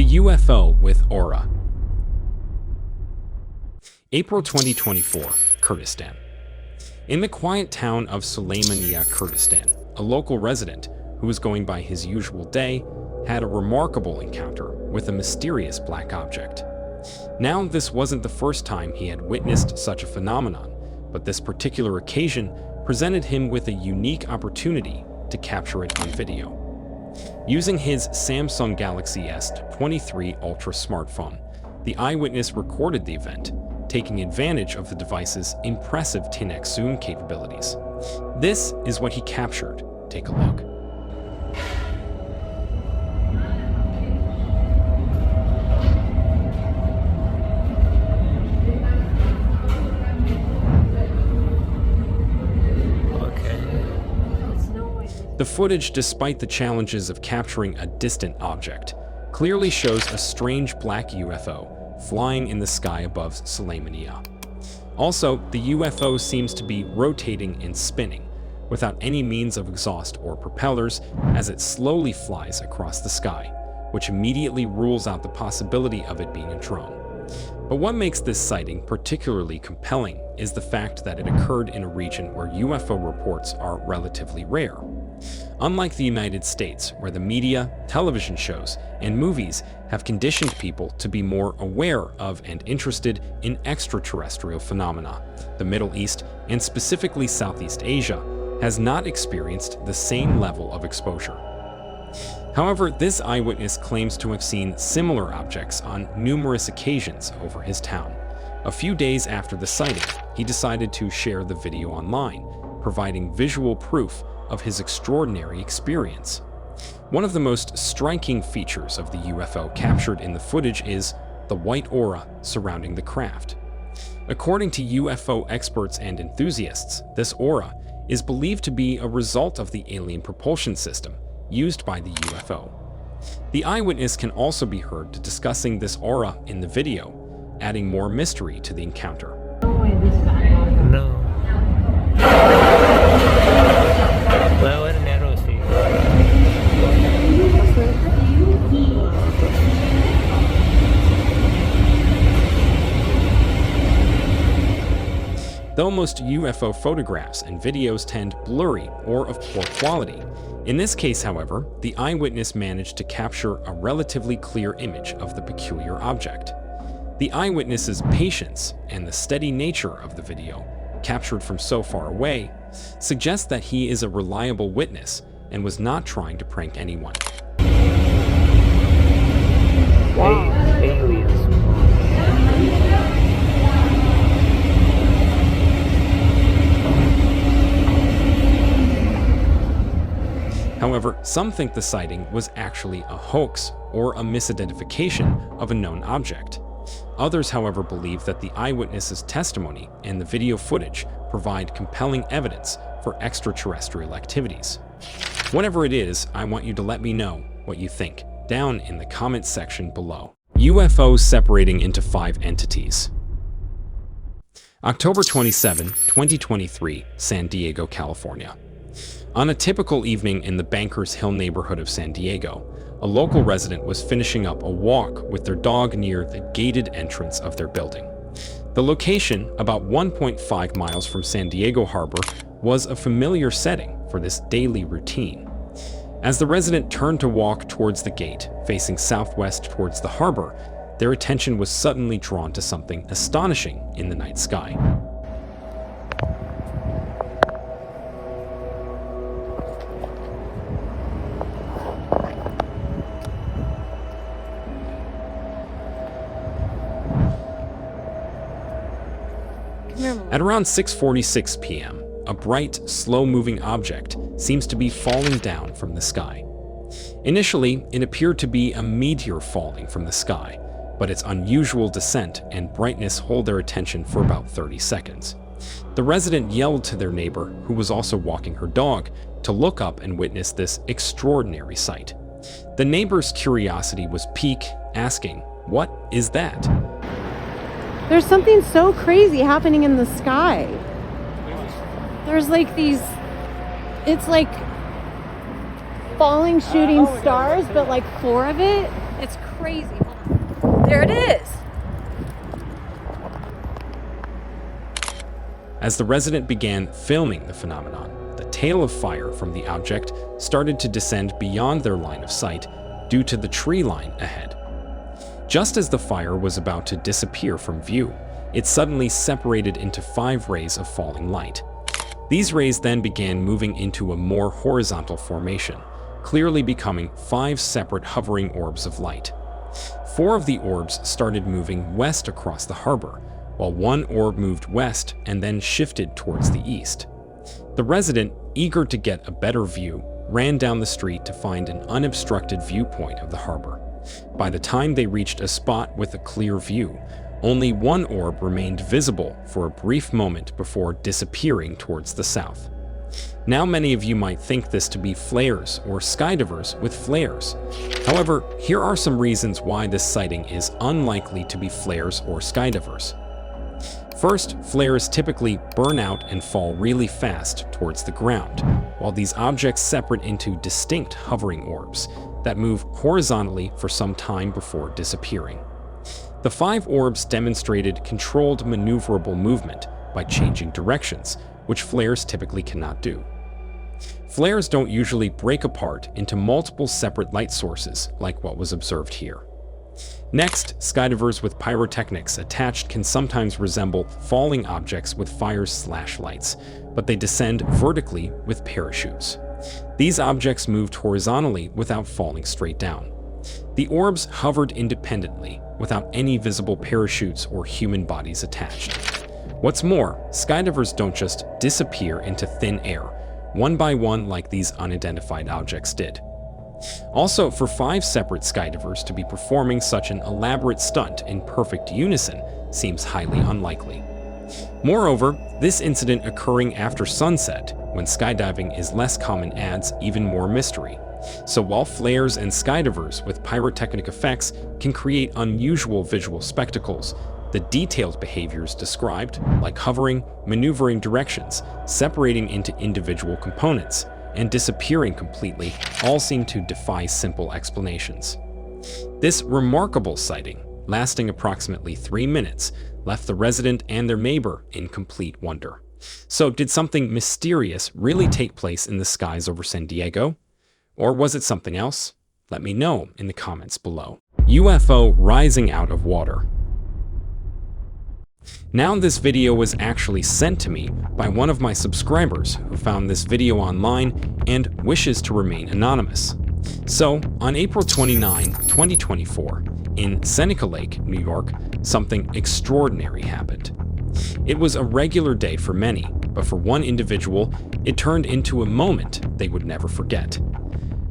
The UFO with Aura. April 2024, Kurdistan. In the quiet town of Sulaymaniyah, Kurdistan, a local resident, who was going by his usual day, had a remarkable encounter with a mysterious black object. Now, this wasn't the first time he had witnessed such a phenomenon, but this particular occasion presented him with a unique opportunity to capture it on video. Using his Samsung Galaxy S23 Ultra smartphone, the eyewitness recorded the event, taking advantage of the device's impressive 10x zoom capabilities. This is what he captured. Take a look. The footage, despite the challenges of capturing a distant object, clearly shows a strange black UFO flying in the sky above Sulaymaniyah. Also, the UFO seems to be rotating and spinning, without any means of exhaust or propellers, as it slowly flies across the sky, which immediately rules out the possibility of it being a drone. But what makes this sighting particularly compelling is the fact that it occurred in a region where UFO reports are relatively rare. Unlike the United States, where the media, television shows, and movies have conditioned people to be more aware of and interested in extraterrestrial phenomena, the Middle East, and specifically Southeast Asia, has not experienced the same level of exposure. However, this eyewitness claims to have seen similar objects on numerous occasions over his town. A few days after the sighting, he decided to share the video online, providing visual proof of his extraordinary experience. One of the most striking features of the UFO captured in the footage is the white aura surrounding the craft. According to UFO experts and enthusiasts, this aura is believed to be a result of the alien propulsion system used by the UFO. The eyewitness can also be heard discussing this aura in the video, adding more mystery to the encounter. No. Well, what an arrow see. Though most UFO photographs and videos tend blurry or of poor quality, in this case, however, the eyewitness managed to capture a relatively clear image of the peculiar object. The eyewitness's patience and the steady nature of the video, captured from so far away, suggests that he is a reliable witness and was not trying to prank anyone. Wow. Aliens. However, some think the sighting was actually a hoax or a misidentification of a known object. Others, however, believe that the eyewitness's testimony and the video footage provide compelling evidence for extraterrestrial activities. Whatever it is, I want you to let me know what you think down in the comments section below. UFOs separating into 5 entities. October 27, 2023, San Diego, California. On a typical evening in the Bankers Hill neighborhood of San Diego, a local resident was finishing up a walk with their dog near the gated entrance of their building. The location, about 1.5 miles from San Diego Harbor, was a familiar setting for this daily routine. As the resident turned to walk towards the gate, facing southwest towards the harbor, their attention was suddenly drawn to something astonishing in the night sky. At around 6:46 p.m., a bright, slow-moving object seems to be falling down from the sky. Initially, it appeared to be a meteor falling from the sky, but its unusual descent and brightness hold their attention for about 30 seconds. The resident yelled to their neighbor, who was also walking her dog, to look up and witness this extraordinary sight. The neighbor's curiosity was piqued, asking, "What is that?" There's something so crazy happening in the sky. There's like these, it's like falling shooting stars, but like 4 of it. It's crazy. There it is. As the resident began filming the phenomenon, the tail of fire from the object started to descend beyond their line of sight due to the tree line ahead. Just as the fire was about to disappear from view, it suddenly separated into 5 rays of falling light. These rays then began moving into a more horizontal formation, clearly becoming 5 separate hovering orbs of light. 4 of the orbs started moving west across the harbor, while 1 orb moved west and then shifted towards the east. The resident, eager to get a better view, ran down the street to find an unobstructed viewpoint of the harbor. By the time they reached a spot with a clear view, only 1 orb remained visible for a brief moment before disappearing towards the south. Now many of you might think this to be flares or skydivers with flares. However, here are some reasons why this sighting is unlikely to be flares or skydivers. First, flares typically burn out and fall really fast towards the ground, while these objects separate into distinct hovering orbs that move horizontally for some time before disappearing. The 5 orbs demonstrated controlled maneuverable movement by changing directions, which flares typically cannot do. Flares don't usually break apart into multiple separate light sources like what was observed here. Next, skydivers with pyrotechnics attached can sometimes resemble falling objects with fires/lights, but they descend vertically with parachutes. These objects moved horizontally without falling straight down. The orbs hovered independently, without any visible parachutes or human bodies attached. What's more, skydivers don't just disappear into thin air, one by one like these unidentified objects did. Also, for 5 separate skydivers to be performing such an elaborate stunt in perfect unison seems highly unlikely. Moreover, this incident occurring after sunset, when skydiving is less common, adds even more mystery. So while flares and skydivers with pyrotechnic effects can create unusual visual spectacles, the detailed behaviors described, like hovering, maneuvering directions, separating into individual components, and disappearing completely, all seem to defy simple explanations. This remarkable sighting, lasting approximately 3 minutes, left the resident and their neighbor in complete wonder. So did something mysterious really take place in the skies over San Diego? Or was it something else? Let me know in the comments below. UFO rising out of water. Now this video was actually sent to me by one of my subscribers who found this video online and wishes to remain anonymous. So, on April 29, 2024, in Seneca Lake, New York, something extraordinary happened. It was a regular day for many, but for one individual, it turned into a moment they would never forget.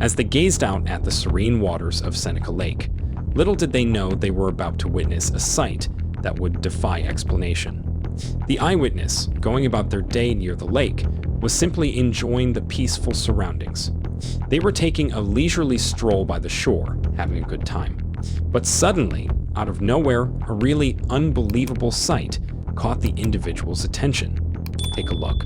As they gazed out at the serene waters of Seneca Lake, little did they know they were about to witness a sight that would defy explanation. The eyewitness, going about their day near the lake, was simply enjoying the peaceful surroundings. They were taking a leisurely stroll by the shore, having a good time. But suddenly, out of nowhere, a really unbelievable sight caught the individual's attention. Take a look.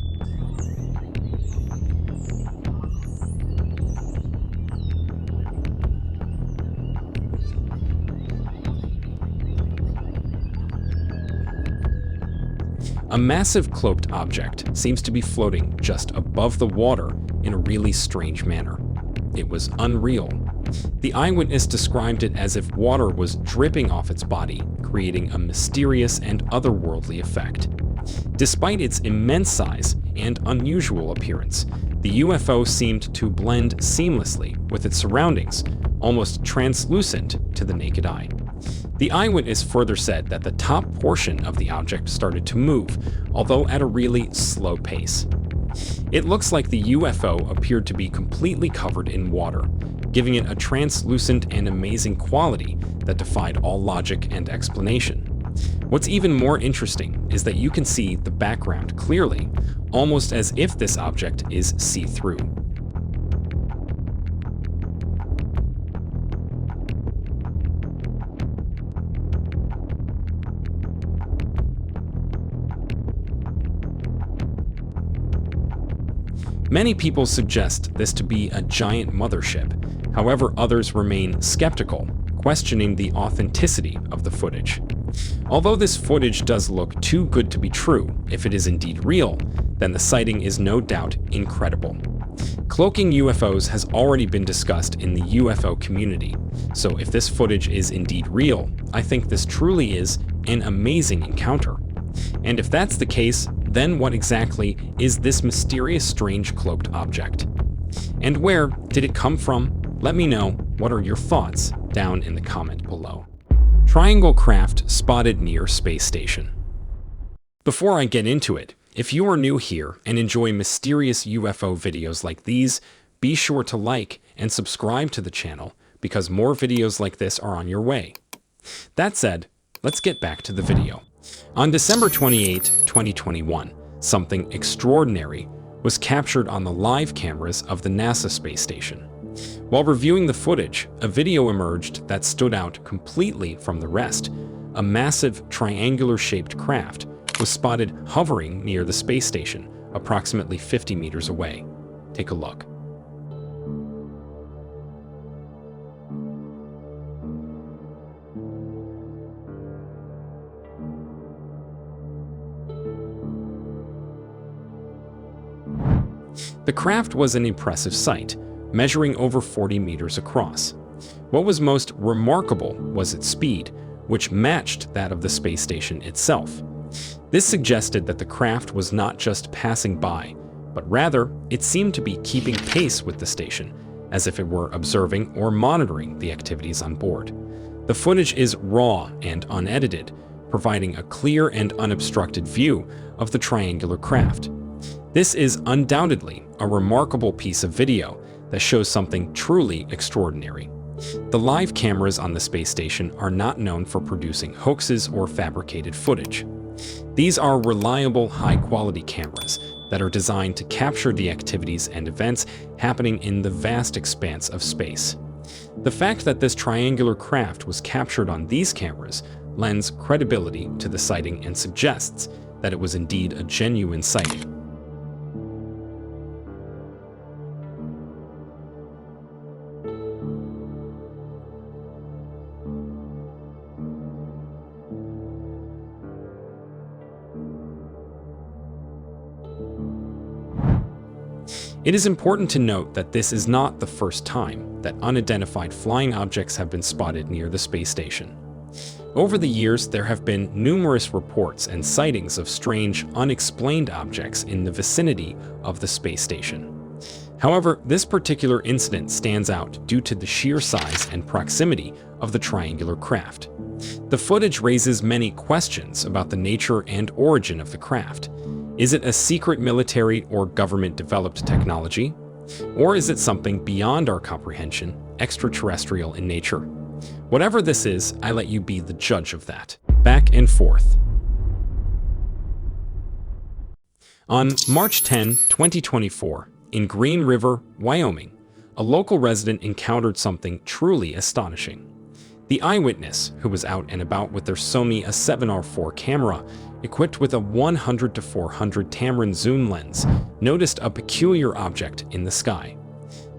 A massive cloaked object seems to be floating just above the water in a really strange manner. It was unreal. The eyewitness described it as if water was dripping off its body, creating a mysterious and otherworldly effect. Despite its immense size and unusual appearance, the UFO seemed to blend seamlessly with its surroundings, almost translucent to the naked eye. The eyewitness further said that the top portion of the object started to move, although at a really slow pace. It looks like the UFO appeared to be completely covered in water, giving it a translucent and amazing quality that defied all logic and explanation. What's even more interesting is that you can see the background clearly, almost as if this object is see-through. Many people suggest this to be a giant mothership. However, others remain skeptical, questioning the authenticity of the footage. Although this footage does look too good to be true, if it is indeed real, then the sighting is no doubt incredible. Cloaking UFOs has already been discussed in the UFO community, so if this footage is indeed real, I think this truly is an amazing encounter. And if that's the case, then what exactly is this mysterious strange cloaked object? And where did it come from? Let me know what are your thoughts down in the comment below. Triangle craft spotted near space station. Before I get into it, if you are new here and enjoy mysterious UFO videos like these, be sure to like and subscribe to the channel because more videos like this are on your way. That said, let's get back to the video. On December 28, 2021, something extraordinary was captured on the live cameras of the NASA space station. While reviewing the footage, a video emerged that stood out completely from the rest. A massive triangular-shaped craft was spotted hovering near the space station, approximately 50 meters away. Take a look. The craft was an impressive sight, measuring over 40 meters across. What was most remarkable was its speed, which matched that of the space station itself. This suggested that the craft was not just passing by, but rather it seemed to be keeping pace with the station, as if it were observing or monitoring the activities on board. The footage is raw and unedited, providing a clear and unobstructed view of the triangular craft. This is undoubtedly a remarkable piece of video that shows something truly extraordinary. The live cameras on the space station are not known for producing hoaxes or fabricated footage. These are reliable, high-quality cameras that are designed to capture the activities and events happening in the vast expanse of space. The fact that this triangular craft was captured on these cameras lends credibility to the sighting and suggests that it was indeed a genuine sighting. It is important to note that this is not the first time that unidentified flying objects have been spotted near the space station. Over the years, there have been numerous reports and sightings of strange, unexplained objects in the vicinity of the space station. However, this particular incident stands out due to the sheer size and proximity of the triangular craft. The footage raises many questions about the nature and origin of the craft. Is it a secret military or government-developed technology? Or is it something beyond our comprehension, extraterrestrial in nature? Whatever this is, I let you be the judge of that. Back and forth. On March 10, 2024, in Green River, Wyoming, a local resident encountered something truly astonishing. The eyewitness, who was out and about with their Sony A7R4 camera, equipped with a 100 to 400 Tamron zoom lens, noticed a peculiar object in the sky.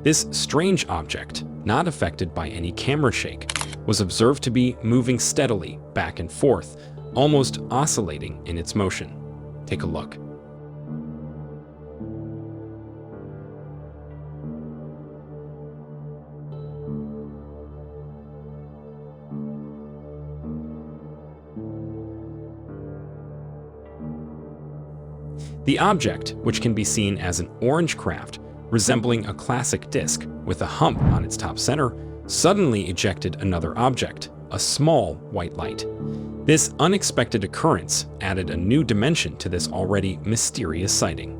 This strange object, not affected by any camera shake, was observed to be moving steadily back and forth, almost oscillating in its motion. Take a look. The object, which can be seen as an orange craft resembling a classic disc with a hump on its top center, suddenly ejected another object, a small white light. This unexpected occurrence added a new dimension to this already mysterious sighting.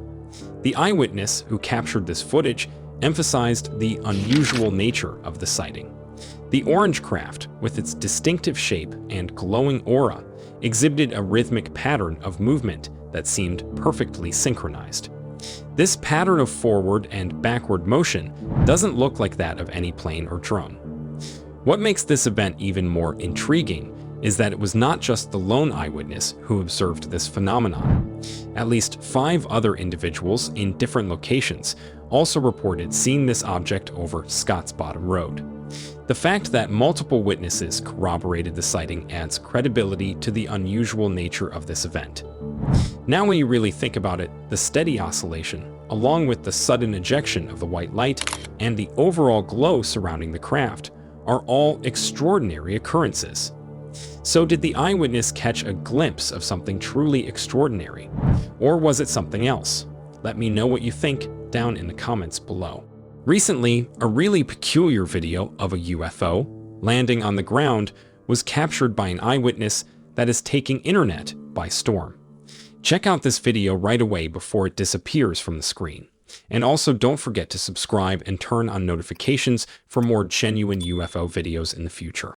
The eyewitness who captured this footage emphasized the unusual nature of the sighting. The orange craft, with its distinctive shape and glowing aura, exhibited a rhythmic pattern of movement that seemed perfectly synchronized. This pattern of forward and backward motion doesn't look like that of any plane or drone. What makes this event even more intriguing is that it was not just the lone eyewitness who observed this phenomenon. At least 5 other individuals in different locations also reported seeing this object over Scotts Bottom Road. The fact that multiple witnesses corroborated the sighting adds credibility to the unusual nature of this event. Now when you really think about it, the steady oscillation, along with the sudden ejection of the white light and the overall glow surrounding the craft, are all extraordinary occurrences. So did the eyewitness catch a glimpse of something truly extraordinary? Or was it something else? Let me know what you think down in the comments below. Recently, a really peculiar video of a UFO landing on the ground was captured by an eyewitness that is taking internet by storm. Check out this video right away before it disappears from the screen. And also don't forget to subscribe and turn on notifications for more genuine UFO videos in the future.